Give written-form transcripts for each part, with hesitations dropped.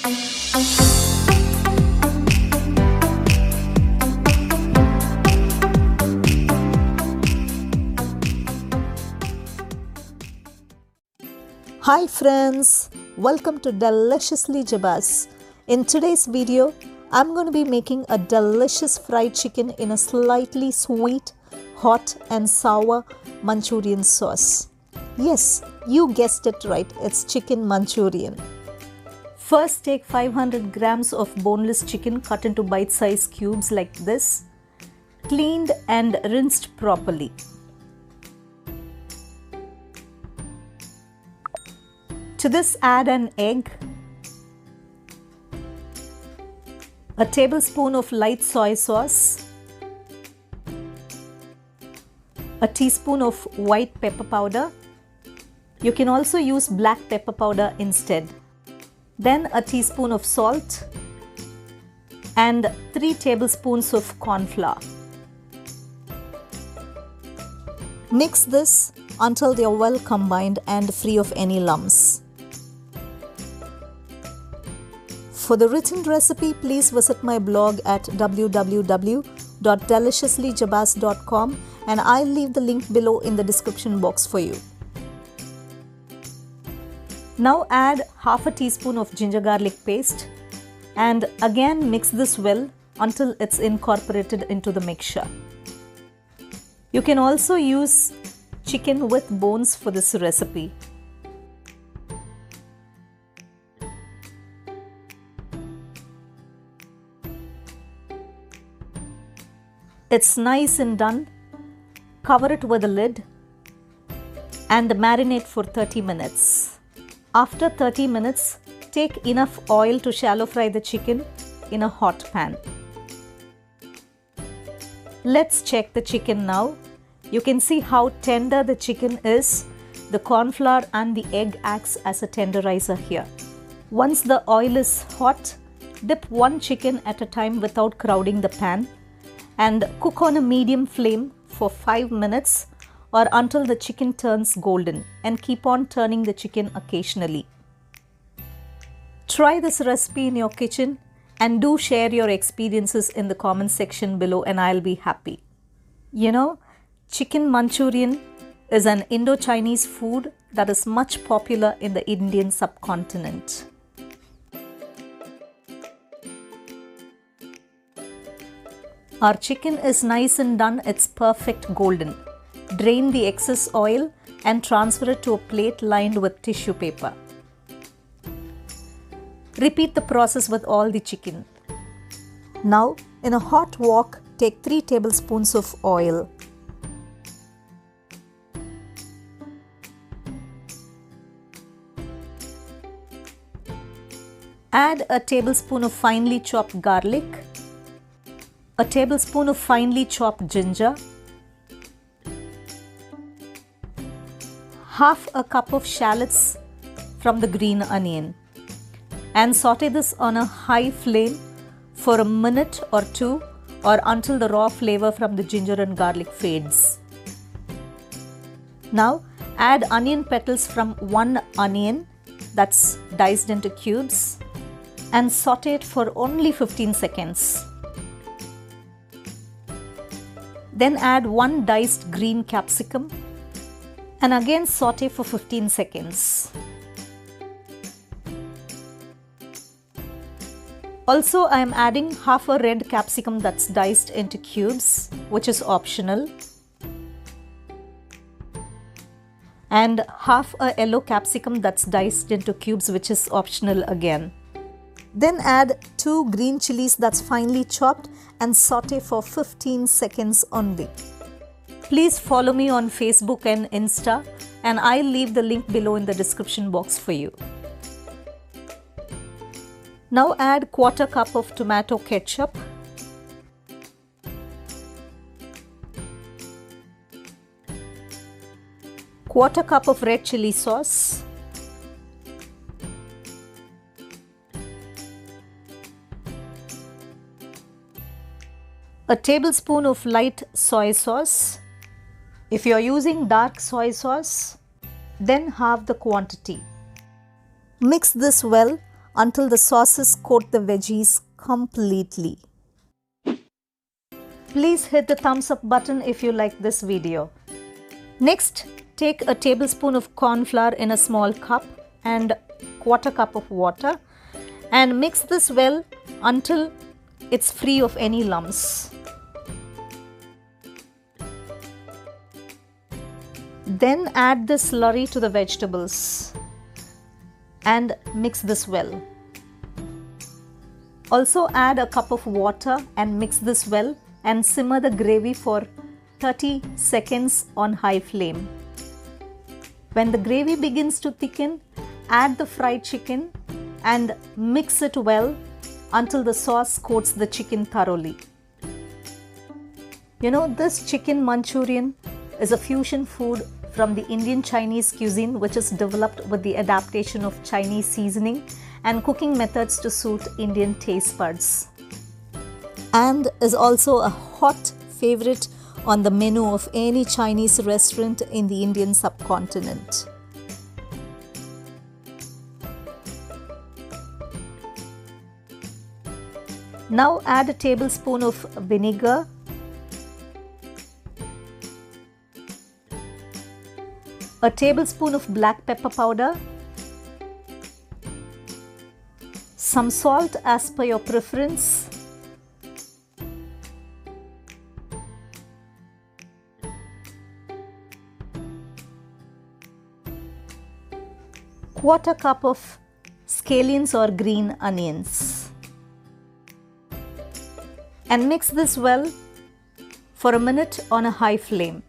Hi friends, welcome to Deliciously Jebas. In today's video, I'm going to be making a delicious fried chicken in a slightly sweet, hot and sour Manchurian sauce. Yes, you guessed it right, it's Chicken Manchurian. First take 500 grams of boneless chicken cut into bite-sized cubes like this, cleaned and rinsed properly. To this add an egg, a tablespoon of light soy sauce, a teaspoon of white pepper powder. You can also use black pepper powder instead. Then a teaspoon of salt and 3 tablespoons of corn flour. Mix this until they are well combined and free of any lumps. For the written recipe, please visit my blog at www.deliciouslyjebas.com and I'll leave the link below in the description box for you. Now add half a teaspoon of ginger garlic paste and again mix this well until it's incorporated into the mixture. You can also use chicken with bones for this recipe. It's nice and done. Cover it with a lid and marinate for 30 minutes. After 30 minutes, take enough oil to shallow fry the chicken in a hot pan. Let's check the chicken now. You can see how tender the chicken is. The corn flour and the egg acts as a tenderizer here. Once the oil is hot, dip one chicken at a time without crowding the pan and cook on a medium flame for 5 minutes or until the chicken turns golden, and keep on turning the chicken occasionally. Try this recipe in your kitchen and do share your experiences in the comment section below and I'll be happy. You know, Chicken Manchurian is an Indo-Chinese food that is much popular in the Indian subcontinent. Our chicken is nice and done, it's perfect golden. Drain the excess oil and transfer it to a plate lined with tissue paper. Repeat the process with all the chicken. Now, in a hot wok, take 3 tablespoons of oil. Add a tablespoon of finely chopped garlic, a tablespoon of finely chopped ginger, half a cup of shallots from the green onion, and saute this on a high flame for a minute or two or until the raw flavor from the ginger and garlic fades. Now add onion petals from one onion that's diced into cubes and saute it for only 15 seconds. Then add 1 diced green capsicum and again saute for 15 seconds. Also, I am adding half a red capsicum that's diced into cubes, which is optional, and half a yellow capsicum that's diced into cubes, which is optional again. Then add 2 green chilies that's finely chopped and saute for 15 seconds only. Please follow me on Facebook and Insta, and I'll leave the link below in the description box for you. Now add 1/4 cup of tomato ketchup, quarter cup of red chili sauce, a tablespoon of light soy sauce. If you are using dark soy sauce, then half the quantity. Mix this well until the sauces coat the veggies completely. Please hit the thumbs up button if you like this video. Next, take a tablespoon of corn flour in a small cup and quarter cup of water and mix this well until it's free of any lumps. Then add the slurry to the vegetables and mix this well. Also add a cup of water and mix this well and simmer the gravy for 30 seconds on high flame. When the gravy begins to thicken, add the fried chicken and mix it well until the sauce coats the chicken thoroughly. You know, this chicken Manchurian is a fusion food from the Indian-Chinese cuisine, which is developed with the adaptation of Chinese seasoning and cooking methods to suit Indian taste buds, and is also a hot favorite on the menu of any Chinese restaurant in the Indian subcontinent. Now add a tablespoon of vinegar, a tablespoon of black pepper powder, some salt as per your preference, quarter cup of scallions or green onions, and mix this well for a minute on a high flame.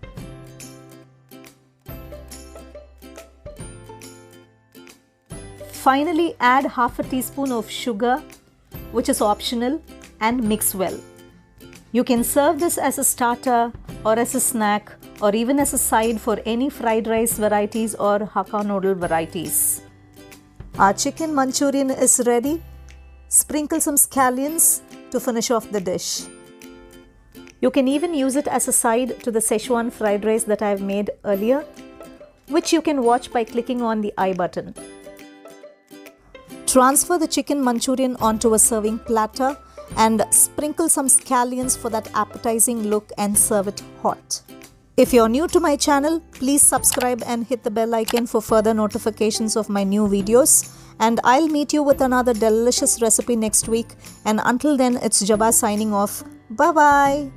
Finally, add half a teaspoon of sugar, which is optional, and mix well. You can serve this as a starter or as a snack or even as a side for any fried rice varieties or Hakka noodle varieties. Our chicken Manchurian is ready. Sprinkle some scallions to finish off the dish. You can even use it as a side to the Szechuan fried rice that I have made earlier, which you can watch by clicking on the I button. Transfer the chicken Manchurian onto a serving platter and sprinkle some scallions for that appetizing look and serve it hot. If you're new to my channel, please subscribe and hit the bell icon for further notifications of my new videos. And I'll meet you with another delicious recipe next week. And until then, it's Jeba signing off. Bye-bye.